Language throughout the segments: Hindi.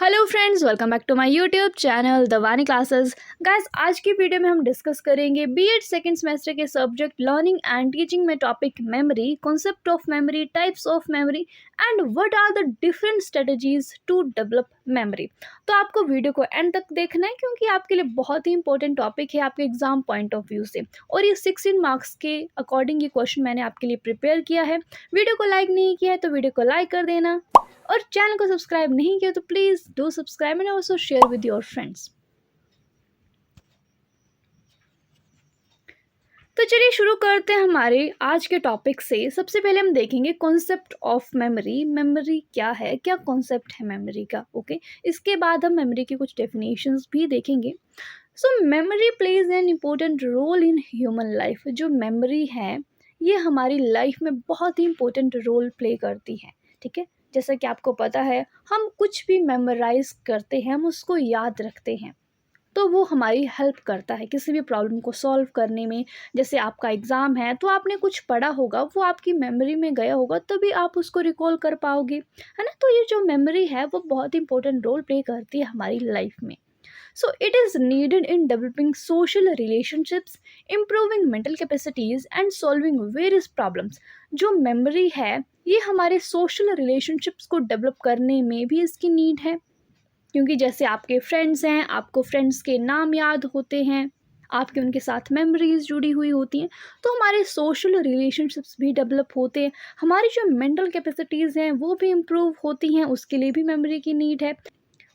Hello friends, welcome back to my YouTube channel the Vani classes. Guys, आज की वीडियो में हम डिस्कस करेंगे बीएड सेकंड सेमेस्टर के सब्जेक्ट लर्निंग एंड टीचिंग में topic memory, concept of memory, types of memory and what are the different strategies to develop memory. तो आपको वीडियो को एंड तक देखना है क्योंकि आपके लिए बहुत ही इंपॉर्टेंट टॉपिक है आपके एग्जाम पॉइंट ऑफ व्यू से, और ये 16 मार्क्स के अकॉर्डिंग ये क्वेश्चन मैंने आपके लिए प्रिपेयर किया है। वीडियो को लाइक नहीं किया है तो वीडियो को लाइक कर देना, और चैनल को सब्सक्राइब नहीं किया तो please do subscribe and also share with your friends. तो चलिए शुरू करते हैं हमारे आज के टॉपिक से। सबसे पहले हम देखेंगे कॉन्सेप्ट ऑफ मेमोरी। मेमोरी क्या है, क्या कॉन्सेप्ट है मेमोरी का। ओके, इसके बाद हम मेमोरी की कुछ डेफिनेशंस भी देखेंगे। So memory plays an important role in human life. जो मेमोरी है ये हमारी लाइफ में बहुत ही इंपॉर्टेंट रोल प्ले करती है। ठीक है, जैसा कि आपको पता है हम कुछ भी मेमोराइज करते हैं, हम उसको याद रखते हैं, तो वो हमारी हेल्प करता है किसी भी प्रॉब्लम को सॉल्व करने में। जैसे आपका एग्ज़ाम है तो आपने कुछ पढ़ा होगा, वो आपकी मेमोरी में गया होगा, तभी आप उसको रिकॉल कर पाओगे, है ना। तो ये जो मेमोरी है वो बहुत इंपॉर्टेंट रोल प्ले करती है हमारी लाइफ में। So it is needed in developing social relationships, improving mental capacities and solving various problems. जो मेमोरी है ये हमारे सोशल रिलेशनशिप्स को डेवलप करने में भी इसकी नीड है, क्योंकि जैसे आपके फ्रेंड्स हैं, आपको फ्रेंड्स के नाम याद होते हैं, आपके उनके साथ मेमोरीज जुड़ी हुई होती हैं, तो हमारे सोशल रिलेशनशिप्स भी डेवलप होते हैं। हमारी जो मेंटल कैपेसिटीज़ हैं वो भी इम्प्रूव होती हैं, उसके लिए भी मेमोरी की नीड है।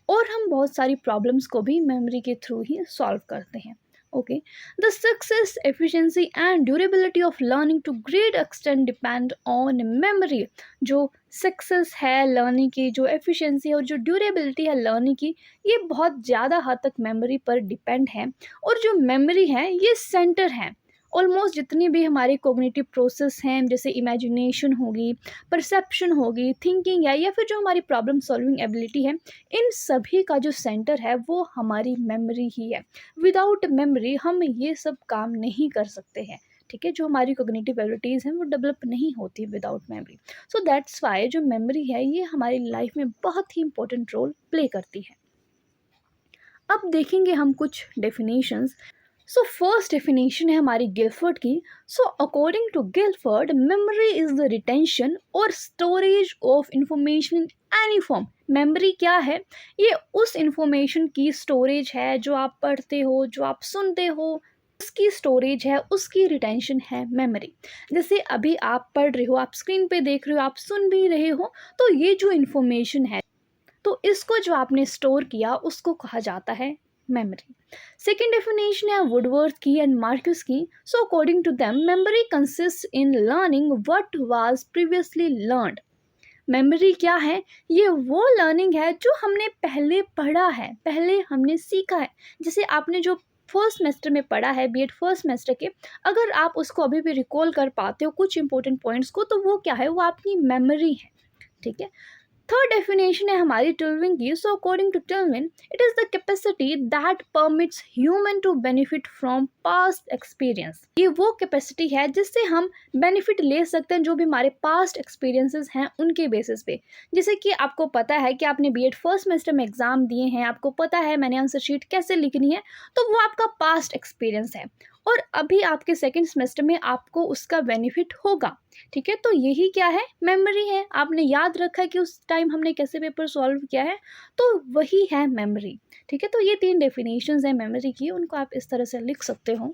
और हम बहुत सारी प्रॉब्लम्स को भी मेमोरी के थ्रू ही सॉल्व करते हैं। Okay, the success, efficiency and durability of learning to great extent depend on memory. जो सक्सेस है लर्निंग की, जो एफिशिएंसी और जो ड्यूरेबिलिटी है लर्निंग की, ये बहुत ज़्यादा हद तक मेमोरी पर डिपेंड है। और जो मेमोरी है ये सेंटर है ऑलमोस्ट जितनी भी हमारी कोग्निटिव प्रोसेस हैं, जैसे इमेजिनेशन होगी, परसेप्शन होगी, थिंकिंग है, या फिर जो हमारी प्रॉब्लम सॉल्विंग एबिलिटी है, इन सभी का जो सेंटर है वो हमारी मेमोरी ही है। विदाउट मेमोरी हम ये सब काम नहीं कर सकते हैं। ठीक है, जो हमारी कोग्निटिव एबिलिटीज़ हैं वो डेवलप नहीं होती without memory. So that's why जो मेमोरी है ये हमारी लाइफ में बहुत ही इंपॉर्टेंट रोल प्ले करती है। अब देखेंगे हम कुछ डेफिनेशंस। सो फर्स्ट डेफिनेशन है हमारी गिलफर्ड की। So according to Guilford, memory is the retention और storage of information in any form. Memory क्या है? ये उस इंफॉर्मेशन की स्टोरेज है जो आप पढ़ते हो, जो आप सुनते हो, उसकी स्टोरेज है, उसकी रिटेंशन है मेमोरी। जैसे अभी आप पढ़ रहे हो, आप स्क्रीन पे देख रहे हो, आप सुन भी रहे हो, तो ये जो इंफॉर्मेशन है, तो इसको जो आपने स्टोर किया उसको कहा जाता है मेमोरी। सेकेंड डेफिनेशन है वुडवर्थ की एंड मार्क्यूस की। So according to them, memory consist in learning what was previously learned. मेमोरी क्या है? ये वो लर्निंग है जो हमने पहले पढ़ा है, पहले हमने सीखा है। जैसे आपने जो फर्स्ट सेमेस्टर में पढ़ा है, बीएड फर्स्ट सेमेस्टर के, अगर आप उसको अभी भी रिकॉल कर पाते हो कुछ इंपॉर्टेंट पॉइंट्स को, तो वो क्या है? वो आपकी मेमोरी है। ठीक है, थर्ड डेफिनेशन है हमारी टुल्विन की। So according to Tulving, it is the capacity that permits human to benefit from past experience. ये वो कैपेसिटी है जिससे हम बेनिफिट ले सकते हैं जो भी हमारे पास्ट एक्सपीरियंसेस हैं उनके बेसिस पे। जैसे कि आपको पता है कि आपने बीएड फर्स्ट सेमेस्टर में एग्जाम दिए हैं, आपको पता है मैंने आंसर शीट कैसे लिखनी है, तो वो आपका पास्ट एक्सपीरियंस है, और अभी आपके सेकेंड सेमेस्टर में आपको उसका बेनिफिट होगा। ठीक है, तो यही क्या है? मेमोरी है। आपने याद रखा है कि उस टाइम हमने कैसे पेपर सॉल्व किया है, तो वही है मेमोरी। ठीक है, तो ये 3 डेफिनेशंस हैं मेमोरी की, उनको आप इस तरह से लिख सकते हो।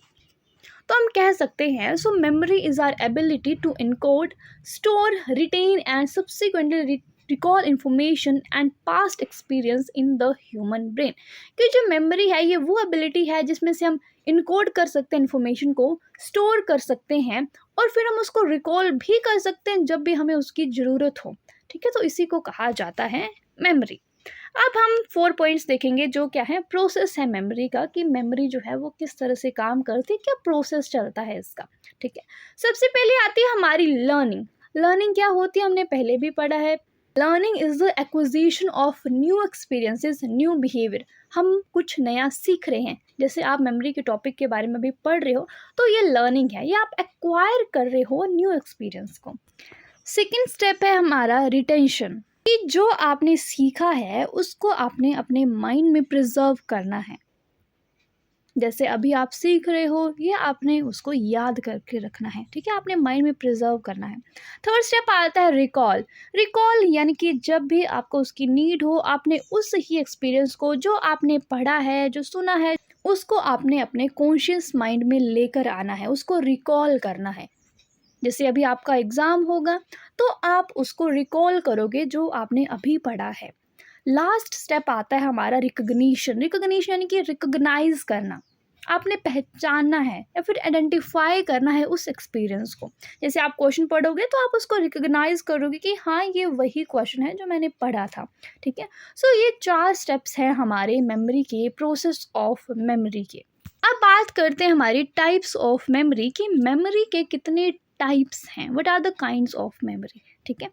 तो हम कह सकते हैं, so memory is our ability to encode, store, retain and subsequently recall information and past experience in the human brain. कि जो मेमोरी है ये वो एबिलिटी है जिसमें से हम इनकोड कर सकते हैं इन्फॉर्मेशन को, स्टोर कर सकते हैं, और फिर हम उसको रिकॉल भी कर सकते हैं जब भी हमें उसकी ज़रूरत हो। ठीक है, तो इसी को कहा जाता है मेमोरी। अब हम 4 पॉइंट्स देखेंगे जो क्या है, प्रोसेस है मेमोरी का, कि मेमोरी जो है वो किस तरह से काम करती है, क्या प्रोसेस चलता है इसका। ठीक है, सबसे पहले आती है हमारी लर्निंग। लर्निंग क्या होती है हमने पहले भी पढ़ा है। Learning is the acquisition of new experiences, new behaviour. हम कुछ नया सीख रहे हैं, जैसे आप मेमोरी के टॉपिक के बारे में भी पढ़ रहे हो, तो ये लर्निंग है, ये आप एक्वायर कर रहे हो न्यू एक्सपीरियंस को। सेकेंड स्टेप है हमारा रिटेंशन। कि जो आपने सीखा है उसको आपने अपने माइंड में प्रिजर्व करना है। जैसे अभी आप सीख रहे हो, ये आपने उसको याद करके रखना है, ठीक है, आपने माइंड में प्रिजर्व करना है। थर्ड स्टेप आता है रिकॉल। रिकॉल यानी कि जब भी आपको उसकी नीड हो, आपने उस ही एक्सपीरियंस को, जो आपने पढ़ा है, जो सुना है, उसको आपने अपने कॉन्शियस माइंड में लेकर आना है, उसको रिकॉल करना है। जैसे अभी आपका एग्ज़ाम होगा तो आप उसको रिकॉल करोगे जो आपने अभी पढ़ा है। लास्ट स्टेप आता है हमारा रिकग्निशन। रिकग्निशन यानी कि रिकग्नाइज करना, आपने पहचानना है या फिर आइडेंटिफाई करना है उस एक्सपीरियंस को। जैसे आप क्वेश्चन पढ़ोगे तो आप उसको रिकग्नाइज करोगे कि हाँ, ये वही क्वेश्चन है जो मैंने पढ़ा था, ठीक है। सो ये 4 स्टेप्स हैं हमारे मेमोरी के, प्रोसेस ऑफ मेमोरी के। अब बात करते हैं हमारी टाइप्स ऑफ मेमोरी कि मेमोरी के कितने टाइप्स हैं, what are the kinds of memory, ठीक है।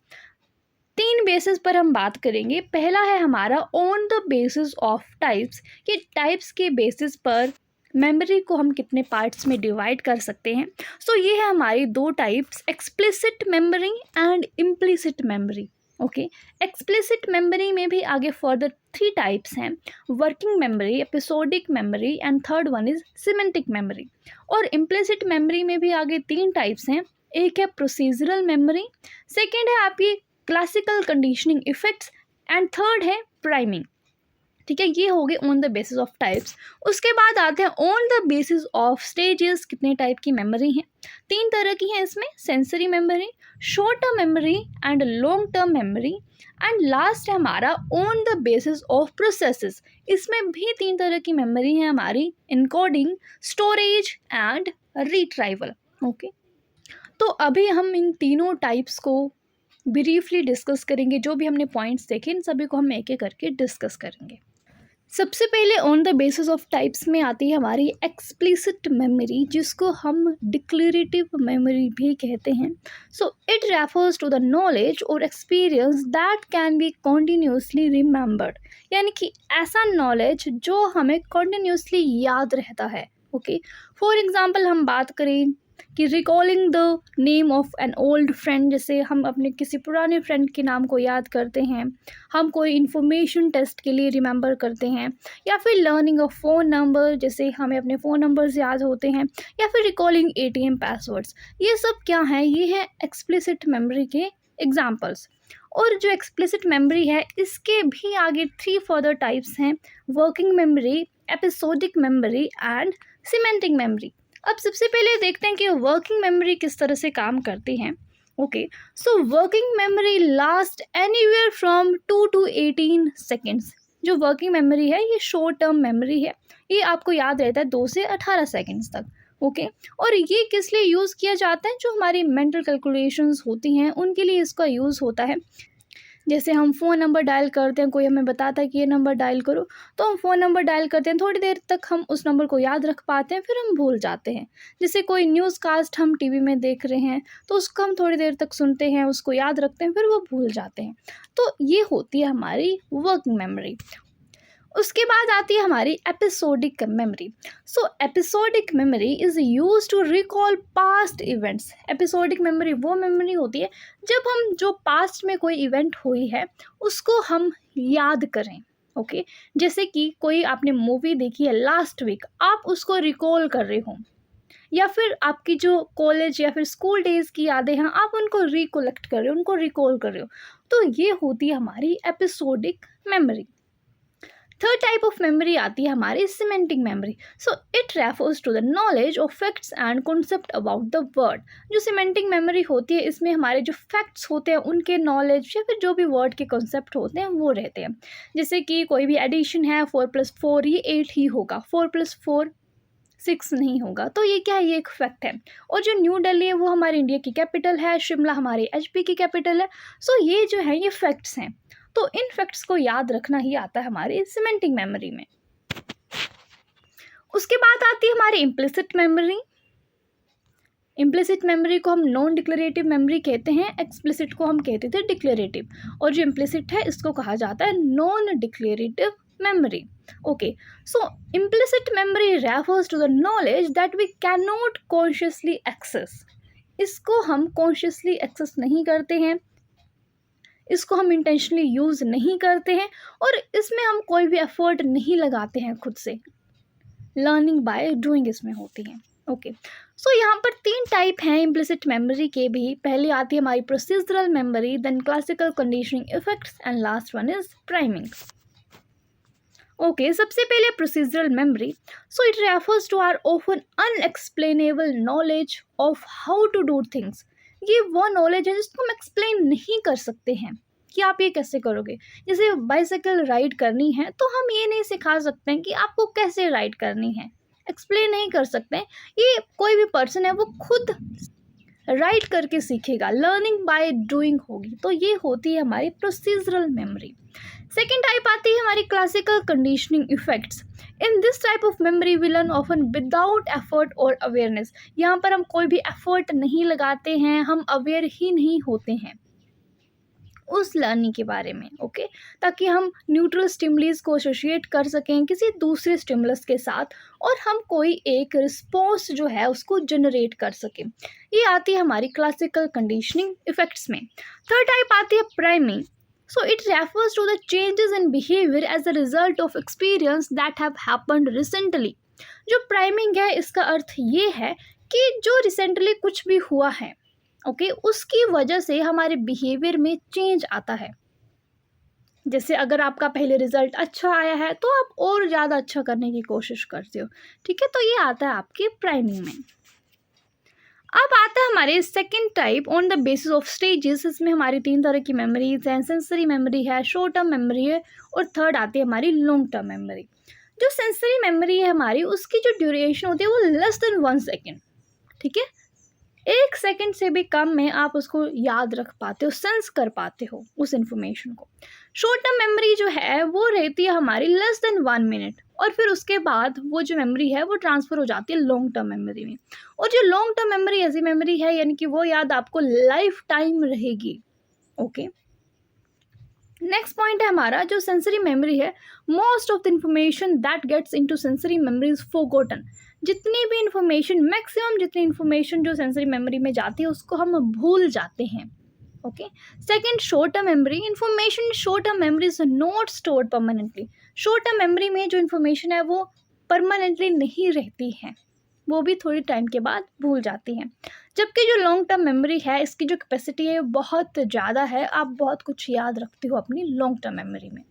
3 बेसिस पर हम बात करेंगे। पहला है हमारा on the basis of types, कि टाइप्स के बेसिस पर मेमोरी को हम कितने पार्ट्स में डिवाइड कर सकते हैं। सो ये है हमारी 2 types, explicit memory and implicit memory. Okay, explicit memory में भी आगे फर्दर 3 टाइप्स हैं, working memory, episodic memory and third one is semantic memory. और इम्प्लिसिट मेमोरी में भी आगे 3 टाइप्स हैं, एक है प्रोसीजरल मेमोरी, सेकेंड है आपकी classical conditioning effects and third है प्राइमिंग, ठीक है। ये हो गए on the basis of types. उसके बाद आते हैं on the basis of stages, कितने टाइप की मेमोरी हैं। 3 तरह की हैं इसमें, sensory memory, short term memory and long term memory. And last है हमारा on the basis of processes. इसमें भी 3 तरह की मेमोरी है हमारी, encoding, storage and retrieval. Okay, तो अभी हम इन तीनों टाइप्स को ब्रीफली डिस्कस करेंगे। जो भी हमने पॉइंट्स देखे इन सभी को हम एक एक करके डिस्कस करेंगे। सबसे पहले on the basis of types में आती है हमारी एक्सप्लिसिट मेमोरी, जिसको हम डिक्लेरेटिव मेमोरी भी कहते हैं। So it refers to the knowledge और experience that can be continuously remembered, यानी कि ऐसा नॉलेज जो हमें कॉन्टिन्यूसली याद रहता है। ओके, फॉर एग्जाम्पल हम बात करें कि recalling the name of an old friend, जैसे हम अपने किसी पुराने फ्रेंड के नाम को याद करते हैं, हम कोई इन्फॉर्मेशन टेस्ट के लिए रिमेंबर करते हैं, या फिर लर्निंग अ फ़ोन नंबर, जैसे हमें अपने फ़ोन नंबर्स याद होते हैं, या फिर रिकॉलिंग ATM पासवर्ड्स। ये सब क्या है, ये है एक्सप्लिसिट मेमोरी के एग्जाम्पल्स। और जो एक्सप्लिसिट मेमोरी है इसके भी आगे 3 फर्दर टाइप्स हैं, working memory, episodic memory and semantic memory. अब सबसे पहले देखते हैं कि वर्किंग मेमोरी किस तरह से काम करती हैं। Okay, so working memory last anywhere from 2 to 18 seconds. जो वर्किंग मेमोरी है ये शॉर्ट टर्म मेमोरी है, ये आपको याद रहता है 2 से 18 सेकेंड्स तक। ओके, और ये किस लिए यूज़ किया जाता है, जो हमारी मेंटल कैलकुलेशंस होती हैं उनके लिए इसका यूज़ होता है। जैसे हम फ़ोन नंबर डायल करते हैं, कोई हमें बताता है कि ये नंबर डायल करो, तो हम फ़ोन नंबर डायल करते हैं, थोड़ी देर तक हम उस नंबर को याद रख पाते हैं, फिर हम भूल जाते हैं। जैसे कोई न्यूज़ कास्ट हम टीवी में देख रहे हैं तो उसको हम थोड़ी देर तक सुनते हैं, उसको याद रखते हैं, फिर वो भूल जाते हैं। तो ये होती है हमारी वर्किंग मेमोरी। उसके बाद आती है हमारी episodic memory. So episodic memory is use to recall past events. Episodic memory वो मेमोरी होती है जब हम जो पास्ट में कोई इवेंट हुई है उसको हम याद करें। ओके, जैसे कि कोई आपने मूवी देखी है लास्ट वीक, आप उसको रिकॉल कर रहे हो, या फिर आपकी जो कॉलेज या फिर स्कूल डेज़ की यादें हैं आप उनको रिकोलेक्ट कर रहे हो, उनको रिकॉल कर रहे हो, तो ये होती है हमारी episodic memory. Third type of memory आती है हमारी semantic memory. So it refers to the knowledge of facts and concept about the word. जो सिमेंटिक मेमोरी होती है इसमें हमारे जो फैक्ट्स होते हैं उनके नॉलेज या फिर जो भी वर्ड के कॉन्सेप्ट होते हैं वो रहते हैं। जैसे कि कोई भी एडिशन है, 4+4 ये 8 ही होगा, 4+4 6 नहीं होगा, तो ये क्या है, ये एक फैक्ट है। और जो न्यू दिल्ली है वो हमारे इंडिया की कैपिटल है, शिमला हमारी HP की कैपिटल है। सो ये जो है ये फैक्ट्स हैं, तो इन फैक्ट्स को याद रखना ही आता है हमारी सिमेंटिक मेमोरी में। उसके बाद आती है हमारी इम्प्लिसिट मेमोरी। इम्प्लिसिट मेमोरी को हम नॉन डिक्लेरेटिव मेमोरी कहते हैं, एक्सप्लिसिट को हम कहते थे डिक्लेरेटिव, और जो इम्प्लिसिट है इसको कहा जाता है non declarative memory. Okay, so implicit memory refers to the knowledge that we can not consciously access. इसको हम कॉन्शियसली एक्सेस नहीं करते हैं, इसको हम इंटेंशनली यूज़ नहीं करते हैं और इसमें हम कोई भी एफर्ट नहीं लगाते हैं खुद से। लर्निंग बाय डूइंग इसमें होती है। ओके, सो यहाँ पर 3 टाइप हैं इम्प्लिसिट मेमोरी के भी। पहले आती है हमारी procedural memory, then classical conditioning effects and last one is priming. Okay, सबसे पहले procedural memory. So it refers to our often unexplainable knowledge of how to do things. ये वो नॉलेज है जिसको हम एक्सप्लेन नहीं कर सकते हैं कि आप ये कैसे करोगे। जैसे बाइसाइकिल राइड करनी है तो हम ये नहीं सिखा सकते हैं कि आपको कैसे राइड करनी है, एक्सप्लेन नहीं कर सकते हैं। ये कोई भी पर्सन है वो खुद राइड करके सीखेगा, लर्निंग बाय डूइंग होगी। तो ये होती है हमारी प्रोसीजरल मेमोरी। सेकेंड टाइप आती है हमारी classical conditioning effects. In this type of memory we learn often without effort और अवेयरनेस। यहाँ पर हम कोई भी एफर्ट नहीं लगाते हैं, हम अवेयर ही नहीं होते हैं उस लर्निंग के बारे में। ओके, ताकि हम न्यूट्रल स्टिमुलस को एसोशिएट कर सकें किसी दूसरे स्टिमुलस के साथ और हम कोई एक रिस्पॉन्स जो है उसको जनरेट कर सकें। ये आती है हमारी क्लासिकल कंडीशनिंग इफेक्ट्स में। थर्ड टाइप आती है priming. So it refers to the changes in behaviour as a result of experience that have happened recently. जो प्राइमिंग है इसका अर्थ ये है कि जो रिसेंटली कुछ भी हुआ है, ओके, उसकी वजह से हमारे बिहेवियर में चेंज आता है। जैसे अगर आपका पहले रिजल्ट अच्छा आया है तो आप और ज़्यादा अच्छा करने की कोशिश करते हो, ठीक है। तो ये आता है आपके प्राइमिंग में। अब आता है हमारे second type on the basis of stages. इसमें हमारी 3 तरह की मेमोरीज हैं। सेंसरी मेमोरी है, शॉर्ट टर्म मेमोरी है और थर्ड आती है हमारी लॉन्ग टर्म मेमोरी। जो सेंसरी मेमोरी है हमारी, उसकी जो ड्यूरेशन होती है वो लेस देन 1 सेकेंड, ठीक है। 1 सेकेंड से भी कम में आप उसको याद रख पाते हो, सेंस कर पाते हो उस इन्फॉर्मेशन को। शॉर्ट टर्म मेमोरी जो है वो रहती है हमारी लेस देन 1 मिनट और फिर उसके बाद वो जो मेमोरी है वो ट्रांसफ़र हो जाती है लॉन्ग टर्म मेमोरी में। और जो लॉन्ग टर्म मेमोरी ऐसी मेमोरी है यानी कि वो याद आपको लाइफ टाइम रहेगी। ओके, नेक्स्ट पॉइंट है हमारा जो सेंसरी मेमोरी है। Most of the information that gets into sensory memory is forgotten. जितनी भी इंफॉर्मेशन, मैक्सिमम जितनी इंफॉर्मेशन जो सेंसरी मेमोरी में जाती है उसको हम भूल जाते हैं। Okay, second short term memory. Information short term memory is not stored permanently. Short term memory में जो इन्फॉर्मेशन है वो परमानेंटली नहीं रहती है, वो भी थोड़ी टाइम के बाद भूल जाती हैं। जबकि जो लॉन्ग टर्म मेमोरी है इसकी जो कैपेसिटी है बहुत ज़्यादा है, आप बहुत कुछ याद रखते हो अपनी लॉन्ग टर्म मेमोरी में।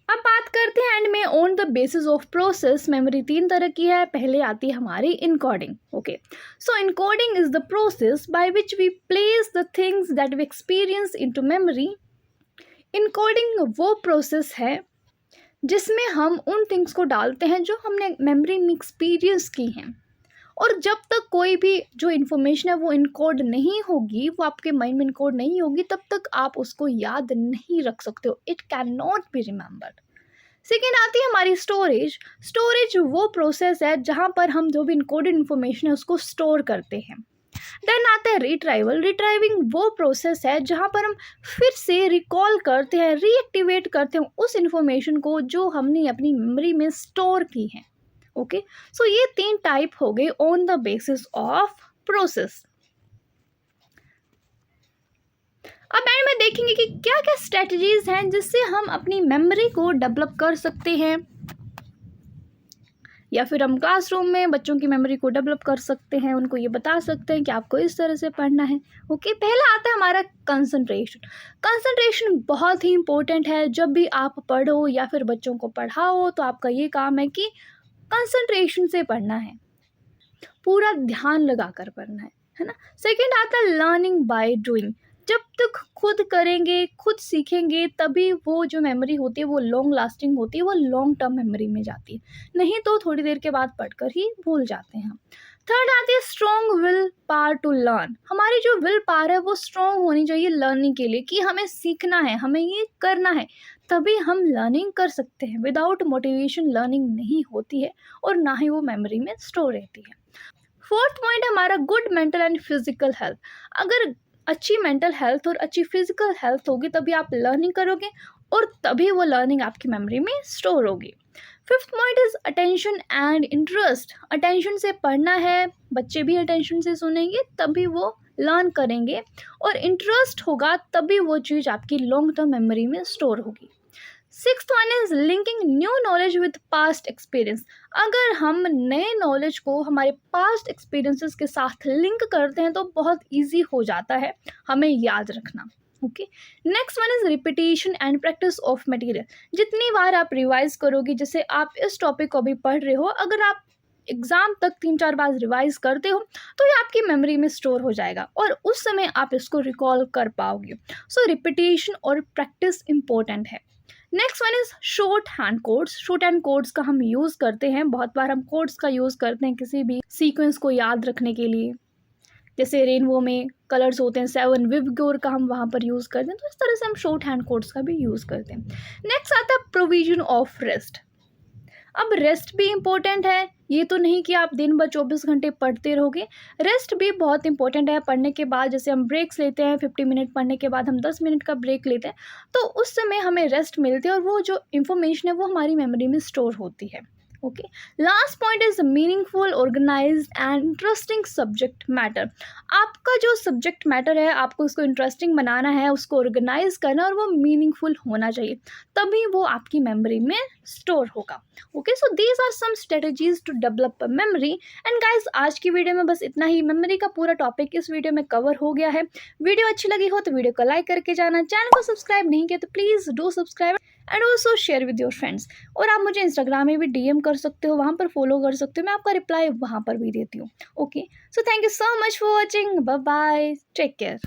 अब बात करते हैं एंड में on the basis of process. Memory 3 तरह की है। पहले आती है हमारी encoding. Okay, so encoding is the process by which we place the things that we experience into memory. Encoding वो प्रोसेस है जिसमें हम उन थिंग्स को डालते हैं जो हमने मेमोरी में एक्सपीरियंस की हैं। और जब तक कोई भी जो इन्फॉर्मेशन है वो इनकोड नहीं होगी, वो आपके माइंड में इनकोड नहीं होगी, तब तक आप उसको याद नहीं रख सकते हो। It can not be remembered. Second आती है हमारी स्टोरेज। स्टोरेज वो प्रोसेस है जहाँ पर हम जो भी इनकोडेड इन्फॉर्मेशन है उसको स्टोर करते हैं। देन आता है रिट्राइवल। रिट्राइविंग वो प्रोसेस है जहाँ पर हम फिर से रिकॉल करते हैं, रीएक्टिवेट करते हैं उस इन्फॉर्मेशन को जो हमने अपनी मेमोरी में स्टोर की है। ओके, सो ये 3 टाइप हो गए on the basis of process. अब एंड में देखेंगे कि क्या क्या स्ट्रेटजीज हैं जिससे हम अपनी मेमोरी को डेवलप कर सकते हैं, या फिर हम क्लासरूम में बच्चों की मेमोरी को डेवलप कर सकते हैं, उनको ये बता सकते हैं कि आपको इस तरह से पढ़ना है। ओके, पहला आता है हमारा कंसंट्रेशन। कंसंट्रेशन बहुत ही इंपॉर्टेंट है। जब भी आप पढ़ो या फिर बच्चों को पढ़ाओ तो आपका ये काम है कि कंसंट्रेशन से पढ़ना है, पूरा ध्यान लगा कर पढ़ना है ना। सेकंड आता है लर्निंग बाय डूइंग। जब तक खुद करेंगे, खुद सीखेंगे, तभी वो जो मेमोरी होती है वो लॉन्ग लास्टिंग होती है, वो लॉन्ग टर्म मेमोरी में जाती है। नहीं तो थोड़ी देर के बाद पढ़कर ही भूल जाते हैं हम। थर्ड आती है strong will power to learn. हमारी जो विल पावर है वो स्ट्रॉन्ग होनी चाहिए लर्निंग के लिए, कि हमें सीखना है, हमें ये करना है, तभी हम लर्निंग कर सकते हैं। विदाउट मोटिवेशन लर्निंग नहीं होती है और ना ही वो मेमोरी में स्टोर रहती है। फोर्थ पॉइंट है हमारा good mental and physical health. अगर अच्छी मेंटल हेल्थ और अच्छी फिजिकल हेल्थ होगी तभी आप लर्निंग करोगे और तभी वो लर्निंग आपकी मेमोरी में स्टोर होगी। Fifth point is attention and interest. Attention से पढ़ना है, बच्चे भी अटेंशन से सुनेंगे तभी वो लर्न करेंगे और इंटरेस्ट होगा तभी वो चीज़ आपकी लॉन्ग टर्म मेमोरी में स्टोर होगी। Sixth one is linking new knowledge with past experience. अगर हम नए नॉलेज को हमारे पास्ट एक्सपीरियंसेस के साथ लिंक करते हैं तो बहुत ईजी हो जाता है हमें याद रखना। Okay, next one is repetition and practice of material. जितनी बार आप रिवाइज करोगे, जैसे आप इस टॉपिक को अभी पढ़ रहे हो, अगर आप एग्ज़ाम तक 3-4 बार रिवाइज करते हो तो ये आपकी मेमोरी में स्टोर हो जाएगा और उस समय आप इसको रिकॉल कर पाओगे। सो रिपीटेशन और प्रैक्टिस इंपॉर्टेंट है। Next one is short hand codes. Short hand codes का हम यूज़ करते हैं, बहुत बार हम कोड्स का यूज़ करते हैं किसी भी सीक्वेंस को याद रखने के लिए। जैसे रेनबो में कलर्स होते हैं 7, विबग्योर का हम वहाँ पर यूज़ करते हैं, तो इस तरह से हम शॉर्ट हैंड कोड्स का भी यूज़ करते हैं। नेक्स्ट आता है प्रोविजन ऑफ रेस्ट। अब रेस्ट भी इम्पोर्टेंट है, ये तो नहीं कि आप दिन भर 24 घंटे पढ़ते रहोगे, रेस्ट भी बहुत इंपॉर्टेंट है। पढ़ने के बाद जैसे हम ब्रेक्स लेते हैं, 50 मिनट पढ़ने के बाद हम 10 मिनट का ब्रेक लेते हैं, तो उस समय हमें रेस्ट मिलती है और वो जो इन्फॉर्मेशन है वो हमारी मेमोरी में स्टोर होती है। Okay, last point is meaningful, organised and interesting subject matter. आपका जो सब्जेक्ट मैटर है, आपको उसको इंटरेस्टिंग बनाना है, उसको ऑर्गेनाइज करना और वो मीनिंगफुल होना चाहिए, तभी वो आपकी मेमोरी में स्टोर होगा। Okay, so these are some strategies to develop memory. And guys, आज की वीडियो में बस इतना ही। मेमोरी का पूरा टॉपिक इस वीडियो में कवर हो गया है। वीडियो अच्छी लगी हो तो वीडियो को लाइक करके जाना, चैनल को सब्सक्राइब नहीं किया तो please do subscribe and also share with your friends. और आप मुझे इंस्टाग्राम में भी DM कर सकते हो, वहाँ पर फॉलो कर सकते हो, मैं आपका रिप्लाई वहाँ पर भी देती हूँ। Okay, so thank you so much for watching, bye bye, take care.